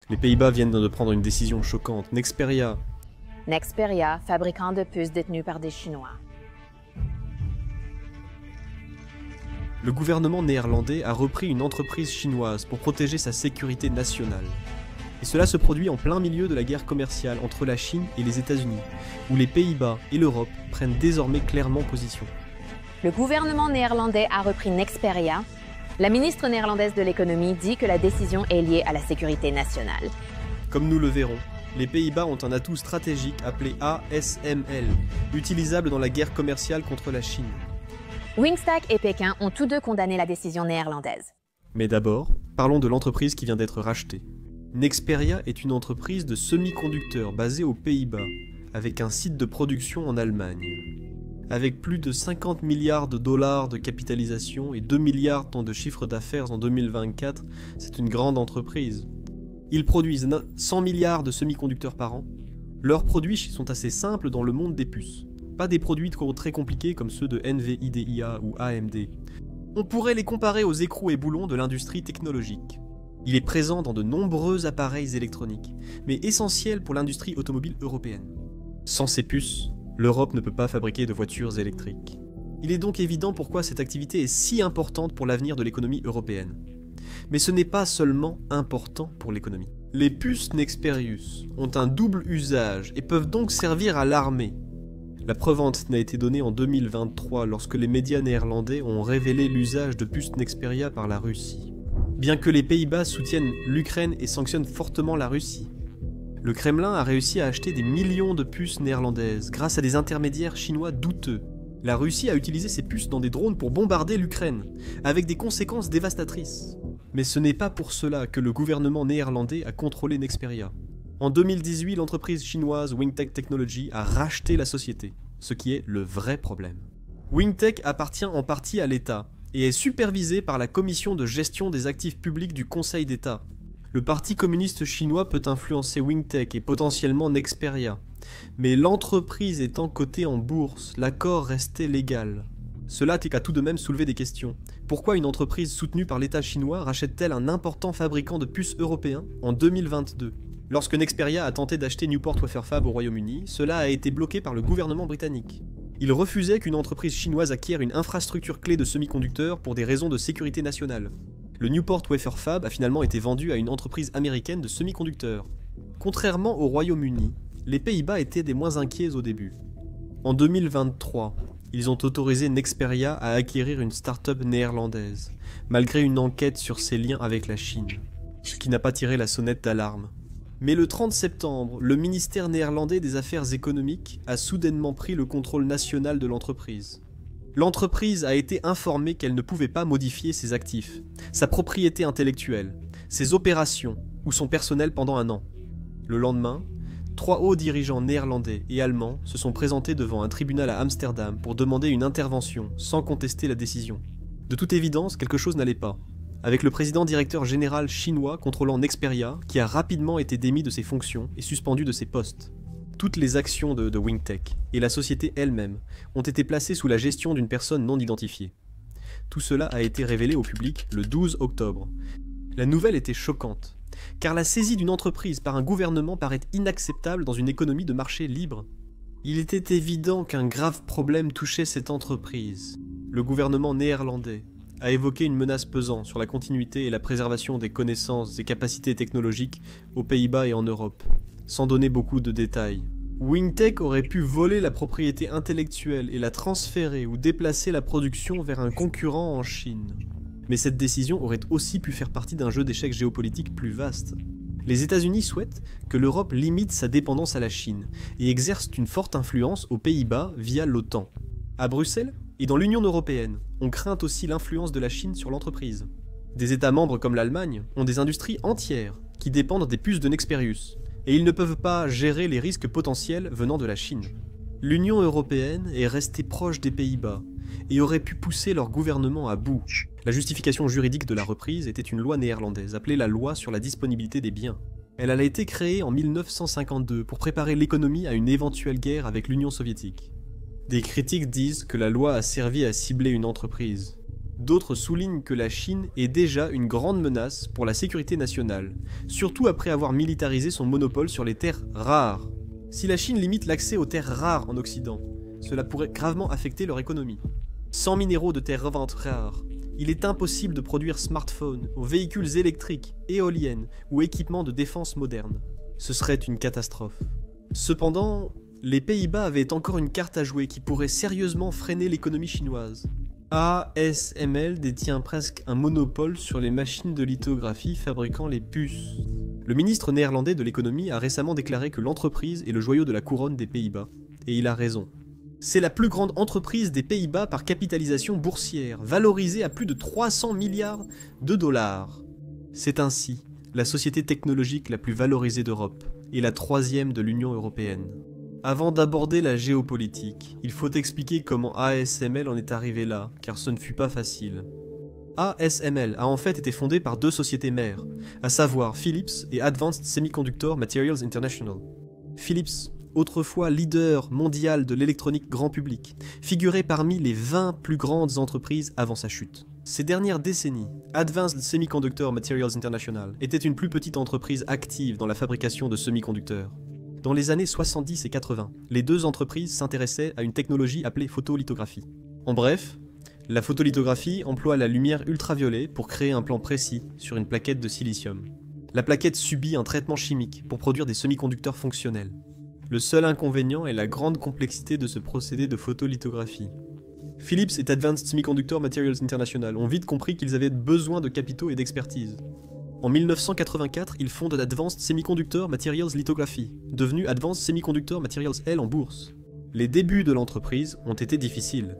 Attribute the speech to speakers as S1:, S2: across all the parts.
S1: Les Pays-Bas viennent de prendre une décision choquante. Nexperia,
S2: Nexperia, fabricant de puces détenu par des Chinois.
S1: le gouvernement néerlandais a repris une entreprise chinoise pour protéger sa sécurité nationale. Et cela se produit en plein milieu de la guerre commerciale entre la Chine et les États-Unis, où les Pays-Bas et l'Europe prennent désormais clairement position.
S2: Le gouvernement néerlandais a repris Nexperia. La ministre néerlandaise de l'économie dit que la décision est liée à la sécurité nationale.
S1: Comme nous le verrons, les Pays-Bas ont un atout stratégique appelé ASML, utilisable dans la guerre commerciale contre la Chine.
S2: Wingstack et Pékin ont tous deux condamné la décision néerlandaise.
S1: Mais d'abord, parlons de l'entreprise qui vient d'être rachetée. Nexperia est une entreprise de semi-conducteurs basée aux Pays-Bas, avec un site de production en Allemagne. Avec plus de 50 milliards de dollars de capitalisation et 2 milliards de chiffre d'affaires en 2024, c'est une grande entreprise. Ils produisent 100 milliards de semi-conducteurs par an. Leurs produits sont assez simples dans le monde des puces. Pas des produits très compliqués comme ceux de NVIDIA ou AMD. On pourrait les comparer aux écrous et boulons de l'industrie technologique. Il est présent dans de nombreux appareils électroniques, mais essentiel pour l'industrie automobile européenne. Sans ces puces, l'Europe ne peut pas fabriquer de voitures électriques. Il est donc évident pourquoi cette activité est si importante pour l'avenir de l'économie européenne. Mais ce n'est pas seulement important pour l'économie. Les puces Nexperius ont un double usage et peuvent donc servir à l'armée. La preuve en a été donnée en 2023 lorsque les médias néerlandais ont révélé l'usage de puces Nexperia par la Russie. Bien que les Pays-Bas soutiennent l'Ukraine et sanctionnent fortement la Russie, le Kremlin a réussi à acheter des millions de puces néerlandaises grâce à des intermédiaires chinois douteux. La Russie a utilisé ces puces dans des drones pour bombarder l'Ukraine, avec des conséquences dévastatrices. Mais ce n'est pas pour cela que le gouvernement néerlandais a contrôlé Nexperia. En 2018, l'entreprise chinoise Wingtech Technology a racheté la société, ce qui est le vrai problème. Wingtech appartient en partie à l'État et est supervisé par la Commission de gestion des actifs publics du Conseil d'État. Le Parti communiste chinois peut influencer Wingtech et potentiellement Nexperia, mais l'entreprise étant cotée en bourse, l'accord restait légal. Cela a tout de même soulevé des questions. Pourquoi une entreprise soutenue par l'État chinois rachète-t-elle un important fabricant de puces européen en 2022 ? Lorsque Nexperia a tenté d'acheter Newport Wafer Fab au Royaume-Uni, cela a été bloqué par le gouvernement britannique. Il refusait qu'une entreprise chinoise acquiert une infrastructure clé de semi-conducteurs pour des raisons de sécurité nationale. Le Newport Wafer Fab a finalement été vendu à une entreprise américaine de semi-conducteurs. Contrairement au Royaume-Uni, les Pays-Bas étaient des moins inquiets au début. En 2023, ils ont autorisé Nexperia à acquérir une start-up néerlandaise, malgré une enquête sur ses liens avec la Chine, ce qui n'a pas tiré la sonnette d'alarme. Mais le 30 septembre, le ministère néerlandais des Affaires économiques a soudainement pris le contrôle national de l'entreprise. L'entreprise a été informée qu'elle ne pouvait pas modifier ses actifs, sa propriété intellectuelle, ses opérations ou son personnel pendant un an. Le lendemain, 3 hauts dirigeants néerlandais et allemands se sont présentés devant un tribunal à Amsterdam pour demander une intervention sans contester la décision. De toute évidence, quelque chose n'allait pas, avec le président directeur général chinois contrôlant Nexperia qui a rapidement été démis de ses fonctions et suspendu de ses postes. Toutes les actions de Wingtech et la société elle-même ont été placées sous la gestion d'une personne non identifiée. Tout cela a été révélé au public le 12 octobre. La nouvelle était choquante, car la saisie d'une entreprise par un gouvernement paraît inacceptable dans une économie de marché libre. Il était évident qu'un grave problème touchait cette entreprise. Le gouvernement néerlandais a évoqué une menace pesant sur la continuité et la préservation des connaissances et capacités technologiques aux Pays-Bas et en Europe, sans donner beaucoup de détails. Wingtech aurait pu voler la propriété intellectuelle et la transférer ou déplacer la production vers un concurrent en Chine. Mais cette décision aurait aussi pu faire partie d'un jeu d'échecs géopolitique plus vaste. Les États-Unis souhaitent que l'Europe limite sa dépendance à la Chine et exerce une forte influence aux Pays-Bas via l'OTAN. À Bruxelles et dans l'Union européenne, on craint aussi l'influence de la Chine sur l'entreprise. Des États membres comme l'Allemagne ont des industries entières qui dépendent des puces de Nexperius, et ils ne peuvent pas gérer les risques potentiels venant de la Chine. L'Union européenne est restée proche des Pays-Bas et aurait pu pousser leur gouvernement à bout. La justification juridique de la reprise était une loi néerlandaise appelée la loi sur la disponibilité des biens. Elle a été créée en 1952 pour préparer l'économie à une éventuelle guerre avec l'Union soviétique. Des critiques disent que la loi a servi à cibler une entreprise. D'autres soulignent que la Chine est déjà une grande menace pour la sécurité nationale, surtout après avoir militarisé son monopole sur les terres rares. Si la Chine limite l'accès aux terres rares en Occident, cela pourrait gravement affecter leur économie. Sans minéraux de terres revantes rares, il est impossible de produire smartphones, ou véhicules électriques, éoliennes ou équipements de défense modernes. Ce serait une catastrophe. Cependant, les Pays-Bas avaient encore une carte à jouer qui pourrait sérieusement freiner l'économie chinoise. ASML détient presque un monopole sur les machines de lithographie fabriquant les puces. Le ministre néerlandais de l'économie a récemment déclaré que l'entreprise est le joyau de la couronne des Pays-Bas. Et il a raison. C'est la plus grande entreprise des Pays-Bas par capitalisation boursière, valorisée à plus de 300 milliards de dollars. C'est ainsi la société technologique la plus valorisée d'Europe et la troisième de l'Union européenne. Avant d'aborder la géopolitique, il faut expliquer comment ASML en est arrivé là, car ce ne fut pas facile. ASML a en fait été fondée par deux sociétés mères, à savoir Philips et Advanced Semiconductor Materials International. Philips, autrefois leader mondial de l'électronique grand public, figurait parmi les 20 plus grandes entreprises avant sa chute. Ces dernières décennies, Advanced Semiconductor Materials International était une plus petite entreprise active dans la fabrication de semi-conducteurs. Dans les années 70 et 80, les deux entreprises s'intéressaient à une technologie appelée photolithographie. En bref, la photolithographie emploie la lumière ultraviolet pour créer un plan précis sur une plaquette de silicium. La plaquette subit un traitement chimique pour produire des semi-conducteurs fonctionnels. Le seul inconvénient est la grande complexité de ce procédé de photolithographie. Philips et Advanced Semiconductor Materials International ont vite compris qu'ils avaient besoin de capitaux et d'expertise. En 1984, ils fondent Advanced Semiconductor Materials Lithography, devenu Advanced Semiconductor Materials L en bourse. Les débuts de l'entreprise ont été difficiles.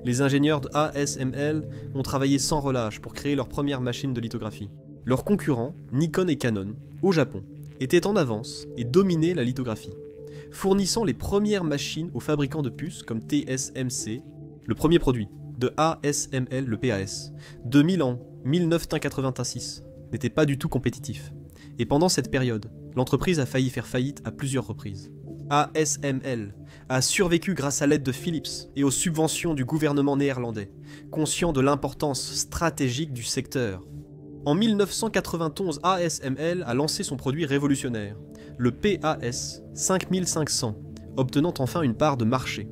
S1: Les ingénieurs de ASML ont travaillé sans relâche pour créer leur première machine de lithographie. Leurs concurrents, Nikon et Canon, au Japon, étaient en avance et dominaient la lithographie, fournissant les premières machines aux fabricants de puces comme TSMC, le premier produit de ASML, le PAS, 2000 en 1986, n'était pas du tout compétitif. Et pendant cette période, l'entreprise a failli faire faillite à plusieurs reprises. ASML a survécu grâce à l'aide de Philips et aux subventions du gouvernement néerlandais, conscient de l'importance stratégique du secteur. En 1991, ASML a lancé son produit révolutionnaire, le PAS 5500, obtenant enfin une part de marché.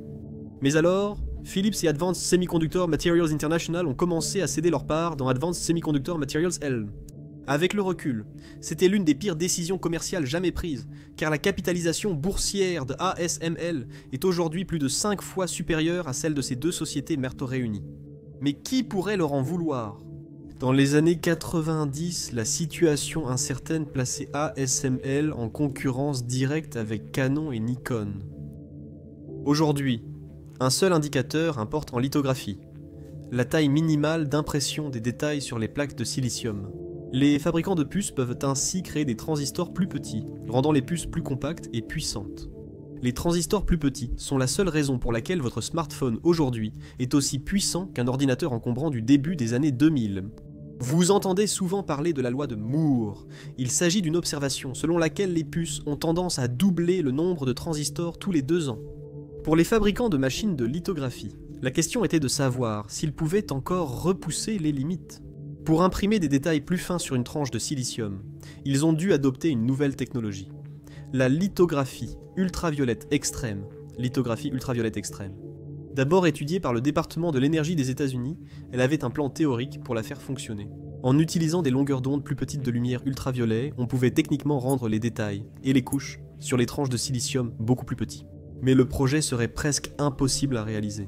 S1: Mais alors, Philips et Advanced Semiconductor Materials International ont commencé à céder leur part dans Advanced Semiconductor Materials L. Avec le recul, c'était l'une des pires décisions commerciales jamais prises, car la capitalisation boursière de ASML est aujourd'hui plus de 5 fois supérieure à celle de ces deux sociétés mères réunies. Mais qui pourrait leur en vouloir ? Dans les années 90, la situation incertaine plaçait ASML en concurrence directe avec Canon et Nikon. Aujourd'hui, un seul indicateur importe en lithographie, la taille minimale d'impression des détails sur les plaques de silicium. Les fabricants de puces peuvent ainsi créer des transistors plus petits, rendant les puces plus compactes et puissantes. Les transistors plus petits sont la seule raison pour laquelle votre smartphone aujourd'hui est aussi puissant qu'un ordinateur encombrant du début des années 2000. Vous entendez souvent parler de la loi de Moore. Il s'agit d'une observation selon laquelle les puces ont tendance à doubler le nombre de transistors tous les 2 ans. Pour les fabricants de machines de lithographie, la question était de savoir s'ils pouvaient encore repousser les limites. Pour imprimer des détails plus fins sur une tranche de silicium, ils ont dû adopter une nouvelle technologie. La lithographie ultraviolette extrême. Lithographie ultraviolette extrême. D'abord étudiée par le département de l'énergie des États-Unis, elle avait un plan théorique pour la faire fonctionner. En utilisant des longueurs d'onde plus petites de lumière ultraviolet, on pouvait techniquement rendre les détails et les couches sur les tranches de silicium beaucoup plus petits. Mais le projet serait presque impossible à réaliser.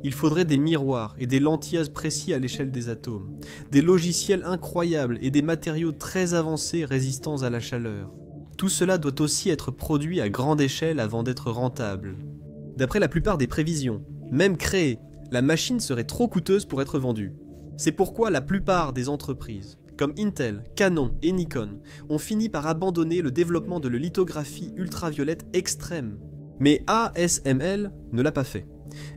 S1: Il faudrait des miroirs et des lentilles précis à l'échelle des atomes, des logiciels incroyables et des matériaux très avancés résistants à la chaleur. Tout cela doit aussi être produit à grande échelle avant d'être rentable. D'après la plupart des prévisions, même créée, la machine serait trop coûteuse pour être vendue. C'est pourquoi la plupart des entreprises, comme Intel, Canon et Nikon, ont fini par abandonner le développement de la lithographie ultraviolette extrême. Mais ASML ne l'a pas fait.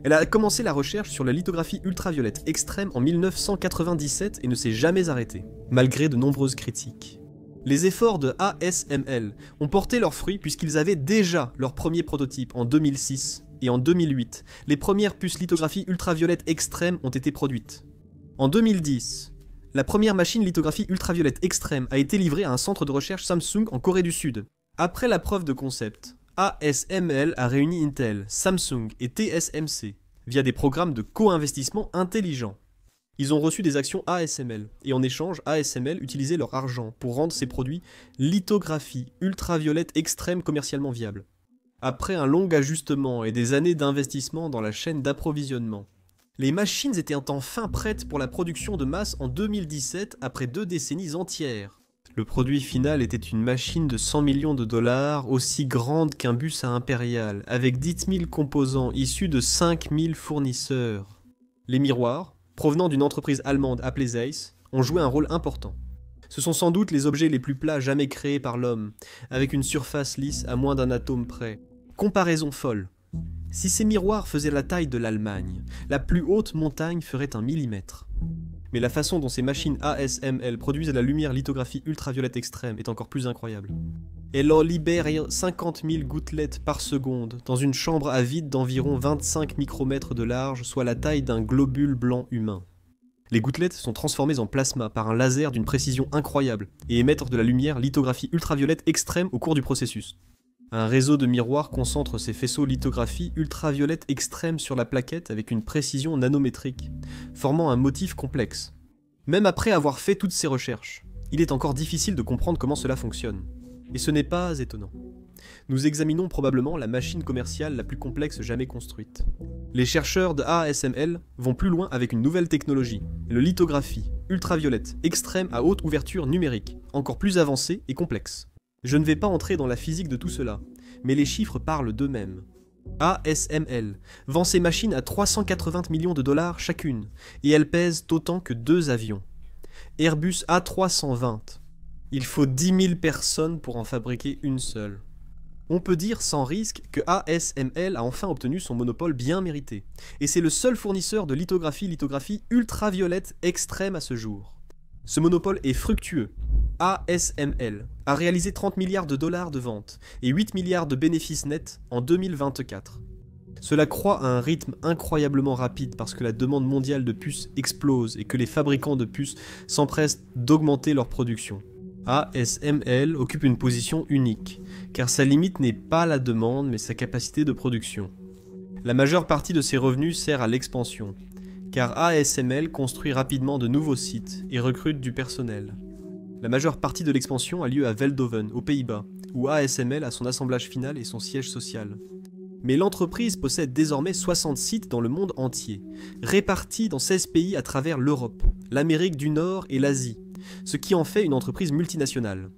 S1: Elle a commencé la recherche sur la lithographie ultraviolette extrême en 1997 et ne s'est jamais arrêtée, malgré de nombreuses critiques. Les efforts de ASML ont porté leurs fruits puisqu'ils avaient déjà leur premier prototype en 2006 et en 2008. Les premières puces lithographie ultraviolette extrême ont été produites. En 2010, la première machine lithographie ultraviolette extrême a été livrée à un centre de recherche Samsung en Corée du Sud. Après la preuve de concept, ASML a réuni Intel, Samsung et TSMC via des programmes de co-investissement intelligents. Ils ont reçu des actions ASML, et en échange, ASML utilisait leur argent pour rendre ses produits lithographie ultraviolette extrême commercialement viables. Après un long ajustement et des années d'investissement dans la chaîne d'approvisionnement, les machines étaient enfin prêtes pour la production de masse en 2017 après 2 décennies entières. Le produit final était une machine de 100 millions de dollars, aussi grande qu'un bus à impérial, avec 10 000 composants issus de 5 000 fournisseurs. Les miroirs, provenant d'une entreprise allemande appelée Zeiss, ont joué un rôle important. Ce sont sans doute les objets les plus plats jamais créés par l'homme, avec une surface lisse à moins d'un atome près. Comparaison folle. Si ces miroirs faisaient la taille de l'Allemagne, la plus haute montagne ferait 1 millimètre. Mais la façon dont ces machines ASML produisent la lumière lithographie ultraviolette extrême est encore plus incroyable. Elles en libèrent 50 000 gouttelettes par seconde dans une chambre à vide d'environ 25 micromètres de large, soit la taille d'un globule blanc humain. Les gouttelettes sont transformées en plasma par un laser d'une précision incroyable et émettent de la lumière lithographie ultraviolette extrême au cours du processus. Un réseau de miroirs concentre ces faisceaux lithographie ultraviolette extrême sur la plaquette avec une précision nanométrique, formant un motif complexe. Même après avoir fait toutes ces recherches, il est encore difficile de comprendre comment cela fonctionne. Et ce n'est pas étonnant. Nous examinons probablement la machine commerciale la plus complexe jamais construite. Les chercheurs de ASML vont plus loin avec une nouvelle technologie, le lithographie ultraviolette extrême à haute ouverture numérique, encore plus avancée et complexe. Je ne vais pas entrer dans la physique de tout cela, mais les chiffres parlent d'eux-mêmes. ASML vend ses machines à 380 millions de dollars chacune, et elles pèsent autant que 2 avions. Airbus A320. Il faut 10 000 personnes pour en fabriquer une seule. On peut dire sans risque que ASML a enfin obtenu son monopole bien mérité, et c'est le seul fournisseur de lithographie ultraviolette extrême à ce jour. Ce monopole est fructueux. ASML a réalisé 30 milliards de dollars de ventes et 8 milliards de bénéfices nets en 2024. Cela croît à un rythme incroyablement rapide parce que la demande mondiale de puces explose et que les fabricants de puces s'empressent d'augmenter leur production. ASML occupe une position unique, car sa limite n'est pas la demande mais sa capacité de production. La majeure partie de ses revenus sert à l'expansion, car ASML construit rapidement de nouveaux sites et recrute du personnel. La majeure partie de l'expansion a lieu à Veldhoven, aux Pays-Bas, où ASML a son assemblage final et son siège social. Mais l'entreprise possède désormais 60 sites dans le monde entier, répartis dans 16 pays à travers l'Europe, l'Amérique du Nord et l'Asie, ce qui en fait une entreprise multinationale.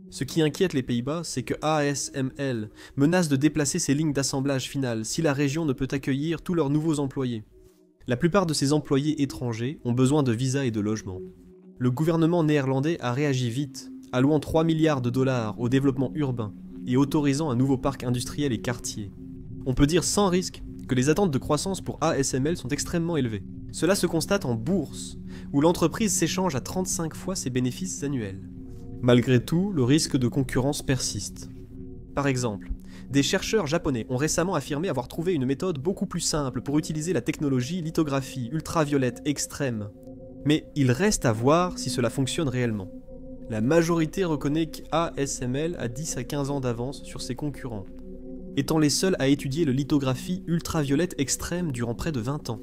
S1: Ce qui inquiète les Pays-Bas, c'est que ASML menace de déplacer ses lignes d'assemblage final si la région ne peut accueillir tous leurs nouveaux employés. La plupart de ces employés étrangers ont besoin de visas et de logements. Le gouvernement néerlandais a réagi vite, allouant 3 milliards de dollars au développement urbain et autorisant un nouveau parc industriel et quartier. On peut dire sans risque que les attentes de croissance pour ASML sont extrêmement élevées. Cela se constate en bourse, où l'entreprise s'échange à 35 fois ses bénéfices annuels. Malgré tout, le risque de concurrence persiste. Par exemple, des chercheurs japonais ont récemment affirmé avoir trouvé une méthode beaucoup plus simple pour utiliser la technologie lithographie ultraviolette extrême. Mais il reste à voir si cela fonctionne réellement. La majorité reconnaît qu'ASML a 10 à 15 ans d'avance sur ses concurrents, étant les seuls à étudier le lithographie ultraviolette extrême durant près de 20 ans.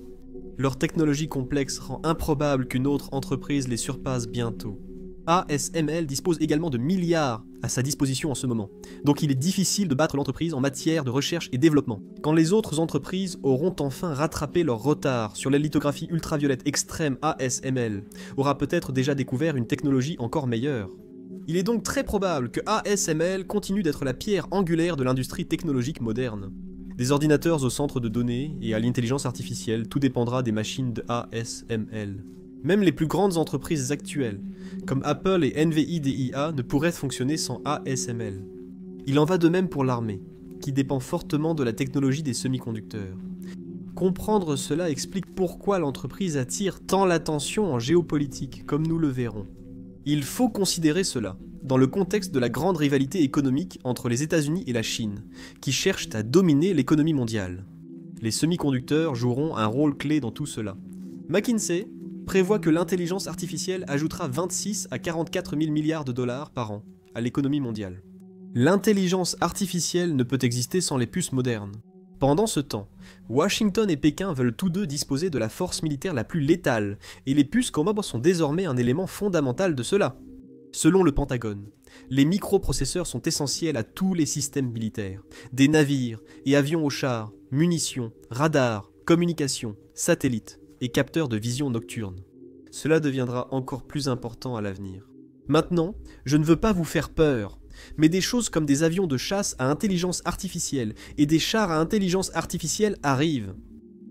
S1: Leur technologie complexe rend improbable qu'une autre entreprise les surpasse bientôt. ASML dispose également de milliards à sa disposition en ce moment, donc il est difficile de battre l'entreprise en matière de recherche et développement. Quand les autres entreprises auront enfin rattrapé leur retard sur la lithographie ultraviolette extrême, ASML aura peut-être déjà découvert une technologie encore meilleure. Il est donc très probable que ASML continue d'être la pierre angulaire de l'industrie technologique moderne. Des ordinateurs au centre de données et à l'intelligence artificielle, tout dépendra des machines de ASML. Même les plus grandes entreprises actuelles, comme Apple et NVIDIA, ne pourraient fonctionner sans ASML. Il en va de même pour l'armée, qui dépend fortement de la technologie des semi-conducteurs. Comprendre cela explique pourquoi l'entreprise attire tant l'attention en géopolitique, comme nous le verrons. Il faut considérer cela, dans le contexte de la grande rivalité économique entre les États-Unis et la Chine, qui cherchent à dominer l'économie mondiale. Les semi-conducteurs joueront un rôle clé dans tout cela. McKinsey, prévoit que l'intelligence artificielle ajoutera 26 à 44 000 milliards de dollars par an à l'économie mondiale. L'intelligence artificielle ne peut exister sans les puces modernes. Pendant ce temps, Washington et Pékin veulent tous deux disposer de la force militaire la plus létale, et les puces comme sont désormais un élément fondamental de cela. Selon le Pentagone, les microprocesseurs sont essentiels à tous les systèmes militaires, des navires et avions aux chars, munitions, radars, communications, satellites et capteurs de vision nocturne. Cela deviendra encore plus important à l'avenir. Maintenant, je ne veux pas vous faire peur, mais des choses comme des avions de chasse à intelligence artificielle et des chars à intelligence artificielle arrivent.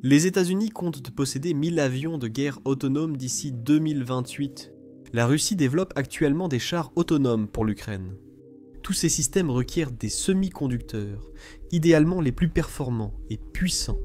S1: Les États-Unis comptent posséder 1000 avions de guerre autonomes d'ici 2028. La Russie développe actuellement des chars autonomes pour l'Ukraine. Tous ces systèmes requièrent des semi-conducteurs, idéalement les plus performants et puissants.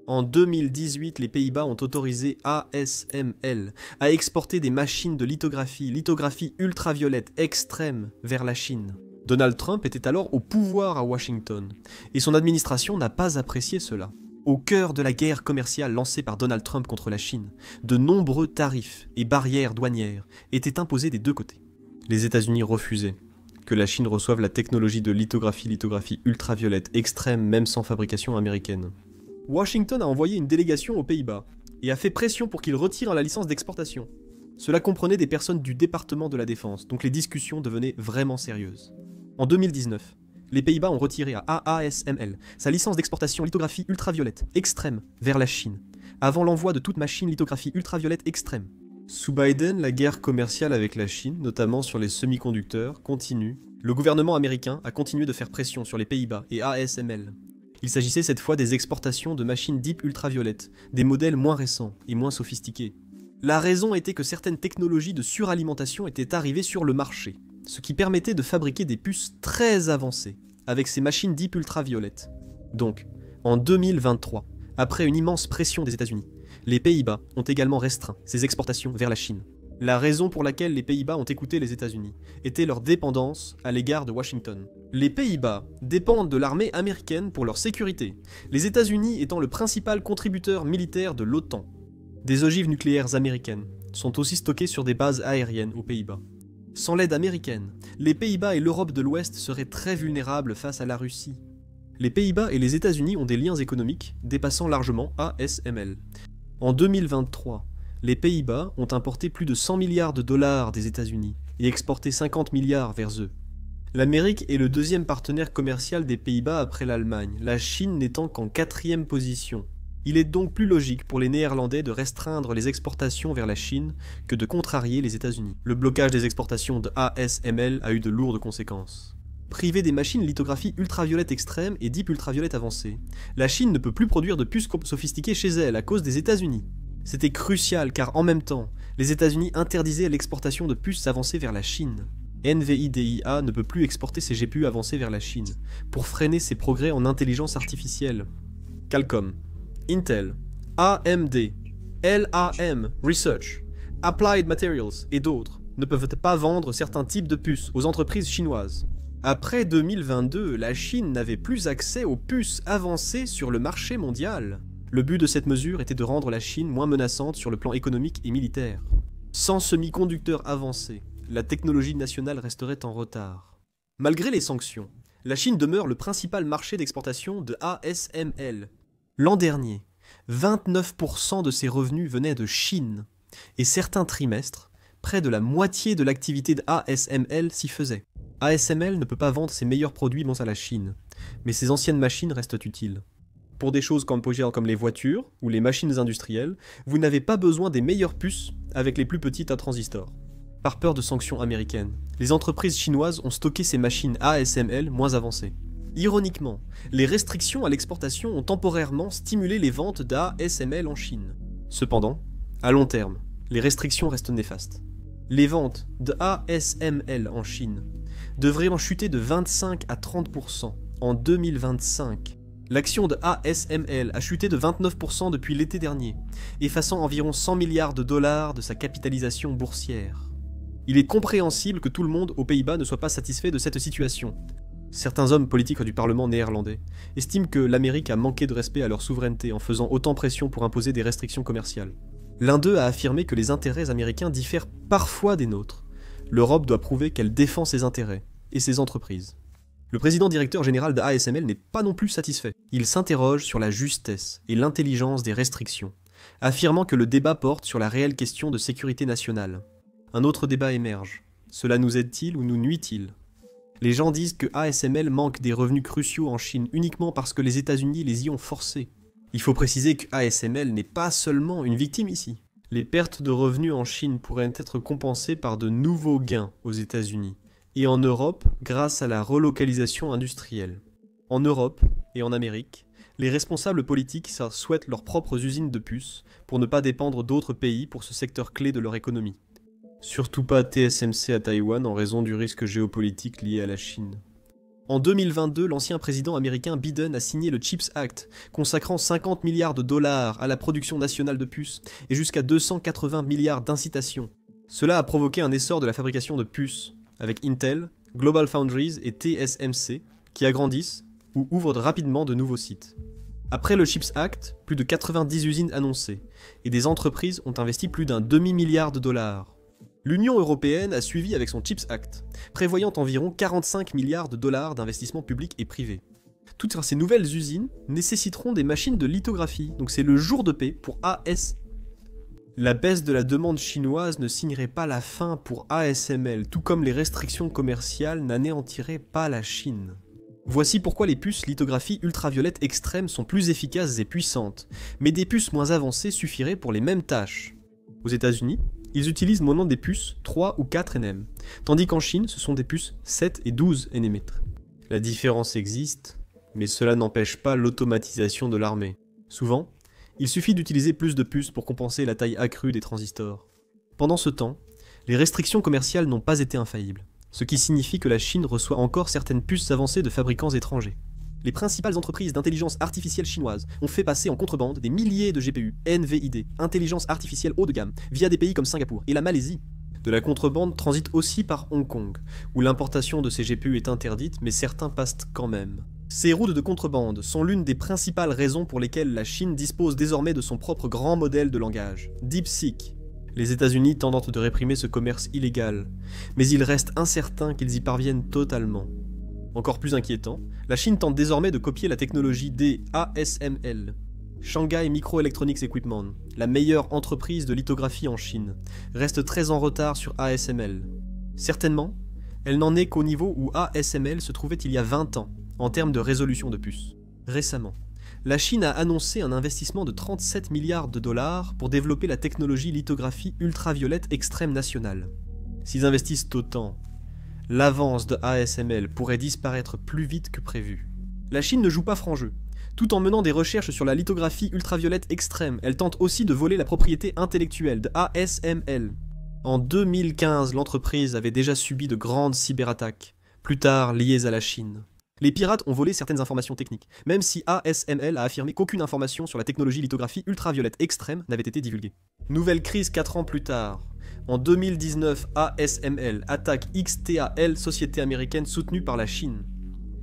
S1: En 2018, les Pays-Bas ont autorisé ASML à exporter des machines de lithographie ultraviolette extrême vers la Chine. Donald Trump était alors au pouvoir à Washington, et son administration n'a pas apprécié cela. Au cœur de la guerre commerciale lancée par Donald Trump contre la Chine, de nombreux tarifs et barrières douanières étaient imposés des deux côtés. Les États-Unis refusaient que la Chine reçoive la technologie de lithographie ultraviolette extrême même sans fabrication américaine. Washington a envoyé une délégation aux Pays-Bas et a fait pression pour qu'ils retirent la licence d'exportation. Cela comprenait des personnes du département de la Défense, donc les discussions devenaient vraiment sérieuses. En 2019, les Pays-Bas ont retiré à ASML sa licence d'exportation lithographie ultraviolette extrême vers la Chine, avant l'envoi de toute machine lithographie ultraviolette extrême. Sous Biden, la guerre commerciale avec la Chine, notamment sur les semi-conducteurs, continue. Le gouvernement américain a continué de faire pression sur les Pays-Bas et ASML. Il s'agissait cette fois des exportations de machines deep ultraviolettes, des modèles moins récents et moins sophistiqués. La raison était que certaines technologies de suralimentation étaient arrivées sur le marché, ce qui permettait de fabriquer des puces très avancées avec ces machines deep ultraviolettes. Donc, en 2023, après une immense pression des États-Unis, les Pays-Bas ont également restreint ces exportations vers la Chine. La raison pour laquelle les Pays-Bas ont écouté les États-Unis était leur dépendance à l'égard de Washington. Les Pays-Bas dépendent de l'armée américaine pour leur sécurité, les États-Unis étant le principal contributeur militaire de l'OTAN. Des ogives nucléaires américaines sont aussi stockées sur des bases aériennes aux Pays-Bas. Sans l'aide américaine, les Pays-Bas et l'Europe de l'Ouest seraient très vulnérables face à la Russie. Les Pays-Bas et les États-Unis ont des liens économiques dépassant largement ASML. En 2023, les Pays-Bas ont importé plus de 100 milliards de dollars des États-Unis et exporté 50 milliards vers eux. L'Amérique est le deuxième partenaire commercial des Pays-Bas après l'Allemagne, la Chine n'étant qu'en 4e position. Il est donc plus logique pour les Néerlandais de restreindre les exportations vers la Chine que de contrarier les États-Unis. Le blocage des exportations de ASML a eu de lourdes conséquences. Privée des machines lithographie ultraviolette extrême et deep ultraviolette avancée, la Chine ne peut plus produire de puces sophistiquées chez elle à cause des États-Unis. C'était crucial car en même temps, les États-Unis interdisaient l'exportation de puces avancées vers la Chine. NVIDIA ne peut plus exporter ses GPU avancées vers la Chine, pour freiner ses progrès en intelligence artificielle. Qualcomm, Intel, AMD, LAM Research, Applied Materials et d'autres ne peuvent pas vendre certains types de puces aux entreprises chinoises. Après 2022, la Chine n'avait plus accès aux puces avancées sur le marché mondial. Le but de cette mesure était de rendre la Chine moins menaçante sur le plan économique et militaire. Sans semi-conducteurs avancés, la technologie nationale resterait en retard. Malgré les sanctions, la Chine demeure le principal marché d'exportation de ASML. L'an dernier, 29% de ses revenus venaient de Chine, et certains trimestres, près de la moitié de l'activité de ASML s'y faisait. ASML ne peut pas vendre ses meilleurs produits à la Chine, mais ses anciennes machines restent utiles. Pour des choses comme les voitures ou les machines industrielles, vous n'avez pas besoin des meilleures puces avec les plus petites à transistors. Par peur de sanctions américaines, les entreprises chinoises ont stocké ces machines ASML moins avancées. Ironiquement, les restrictions à l'exportation ont temporairement stimulé les ventes d'ASML en Chine. Cependant, à long terme, les restrictions restent néfastes. Les ventes de ASML en Chine devraient en chuter de 25 à 30% en 2025. L'action de ASML a chuté de 29% depuis l'été dernier, effaçant environ 100 milliards de dollars de sa capitalisation boursière. Il est compréhensible que tout le monde aux Pays-Bas ne soit pas satisfait de cette situation. Certains hommes politiques du Parlement néerlandais estiment que l'Amérique a manqué de respect à leur souveraineté en faisant autant pression pour imposer des restrictions commerciales. L'un d'eux a affirmé que les intérêts américains diffèrent parfois des nôtres. L'Europe doit prouver qu'elle défend ses intérêts et ses entreprises. Le président directeur général de ASML n'est pas non plus satisfait. Il s'interroge sur la justesse et l'intelligence des restrictions, affirmant que le débat porte sur la réelle question de sécurité nationale. Un autre débat émerge. Cela nous aide-t-il ou nous nuit-il ? Les gens disent que ASML manque des revenus cruciaux en Chine uniquement parce que les États-Unis les y ont forcés. Il faut préciser que ASML n'est pas seulement une victime ici. Les pertes de revenus en Chine pourraient être compensées par de nouveaux gains aux États-Unis et en Europe grâce à la relocalisation industrielle. En Europe et en Amérique, les responsables politiques souhaitent leurs propres usines de puces pour ne pas dépendre d'autres pays pour ce secteur clé de leur économie. Surtout pas TSMC à Taïwan en raison du risque géopolitique lié à la Chine. En 2022, l'ancien président américain Biden a signé le CHIPS Act, consacrant 50 milliards de dollars à la production nationale de puces et jusqu'à 280 milliards d'incitations. Cela a provoqué un essor de la fabrication de puces, avec Intel, GlobalFoundries et TSMC, qui agrandissent ou ouvrent rapidement de nouveaux sites. Après le CHIPS Act, plus de 90 usines annoncées, et des entreprises ont investi plus d'un demi-milliard de dollars. L'Union européenne a suivi avec son CHIPS Act, prévoyant environ 45 milliards de dollars d'investissements publics et privés. Toutes ces nouvelles usines nécessiteront des machines de lithographie, donc c'est le jour de paix pour AS. La baisse de la demande chinoise ne signerait pas la fin pour ASML, tout comme les restrictions commerciales n'anéantiraient pas la Chine. Voici pourquoi les puces lithographie ultraviolettes extrêmes sont plus efficaces et puissantes, mais des puces moins avancées suffiraient pour les mêmes tâches. Aux États-Unis, ils utilisent maintenant des puces 3 ou 4 nm, tandis qu'en Chine, ce sont des puces 7 et 12 nm. La différence existe, mais cela n'empêche pas l'automatisation de l'armée. Souvent, il suffit d'utiliser plus de puces pour compenser la taille accrue des transistors. Pendant ce temps, les restrictions commerciales n'ont pas été infaillibles, ce qui signifie que la Chine reçoit encore certaines puces avancées de fabricants étrangers. Les principales entreprises d'intelligence artificielle chinoises ont fait passer en contrebande des milliers de GPU, NVID, intelligence artificielle haut de gamme, via des pays comme Singapour et la Malaisie. De la contrebande transite aussi par Hong Kong, où l'importation de ces GPU est interdite, mais certains passent quand même. Ces routes de contrebande sont l'une des principales raisons pour lesquelles la Chine dispose désormais de son propre grand modèle de langage, DeepSeek. Les États-Unis tentent de réprimer ce commerce illégal, mais il reste incertain qu'ils y parviennent totalement. Encore plus inquiétant, la Chine tente désormais de copier la technologie des ASML, Shanghai Microelectronics Equipment, la meilleure entreprise de lithographie en Chine, reste très en retard sur ASML. Certainement, elle n'en est qu'au niveau où ASML se trouvait il y a 20 ans, en termes de résolution de puces. Récemment, la Chine a annoncé un investissement de 37 milliards de dollars pour développer la technologie lithographie ultraviolette extrême nationale. S'ils investissent autant, l'avance de ASML pourrait disparaître plus vite que prévu. La Chine ne joue pas franc jeu. Tout en menant des recherches sur la lithographie ultraviolette extrême, elle tente aussi de voler la propriété intellectuelle de ASML. En 2015, l'entreprise avait déjà subi de grandes cyberattaques, plus tard liées à la Chine. Les pirates ont volé certaines informations techniques, même si ASML a affirmé qu'aucune information sur la technologie lithographie ultraviolette extrême n'avait été divulguée. Nouvelle crise 4 ans plus tard. En 2019, ASML attaque XTAL, société américaine soutenue par la Chine.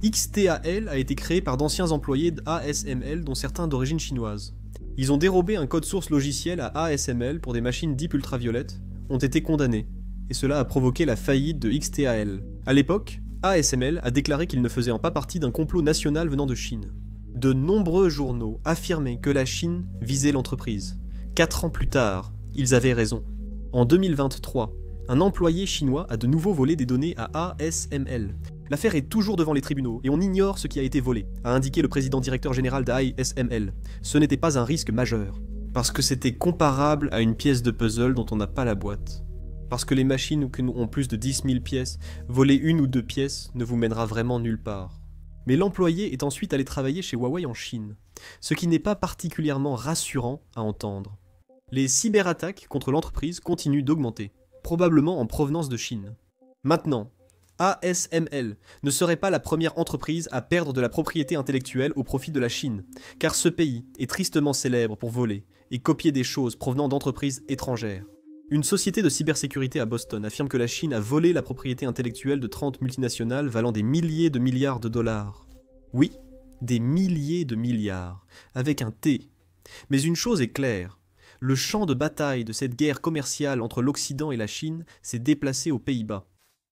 S1: XTAL a été créé par d'anciens employés d'ASML, dont certains d'origine chinoise. Ils ont dérobé un code source logiciel à ASML pour des machines deep ultraviolettes, ont été condamnés, et cela a provoqué la faillite de XTAL. À l'époque, ASML a déclaré qu'il ne faisait pas partie d'un complot national venant de Chine. De nombreux journaux affirmaient que la Chine visait l'entreprise. 4 ans plus tard, ils avaient raison. En 2023, un employé chinois a de nouveau volé des données à ASML. L'affaire est toujours devant les tribunaux et on ignore ce qui a été volé, a indiqué le président directeur général d'ASML. Ce n'était pas un risque majeur, parce que c'était comparable à une pièce de puzzle dont on n'a pas la boîte. Parce que les machines ont plus de 10 000 pièces, voler 1 ou 2 pièces ne vous mènera vraiment nulle part. Mais l'employé est ensuite allé travailler chez Huawei en Chine, ce qui n'est pas particulièrement rassurant à entendre. Les cyberattaques contre l'entreprise continuent d'augmenter, probablement en provenance de Chine. Maintenant, ASML ne serait pas la première entreprise à perdre de la propriété intellectuelle au profit de la Chine, car ce pays est tristement célèbre pour voler et copier des choses provenant d'entreprises étrangères. Une société de cybersécurité à Boston affirme que la Chine a volé la propriété intellectuelle de 30 multinationales valant des milliers de milliards de dollars. Oui, des milliers de milliards, avec un T. Mais une chose est claire, Le champ de bataille de cette guerre commerciale entre l'Occident et la Chine s'est déplacé aux Pays-Bas.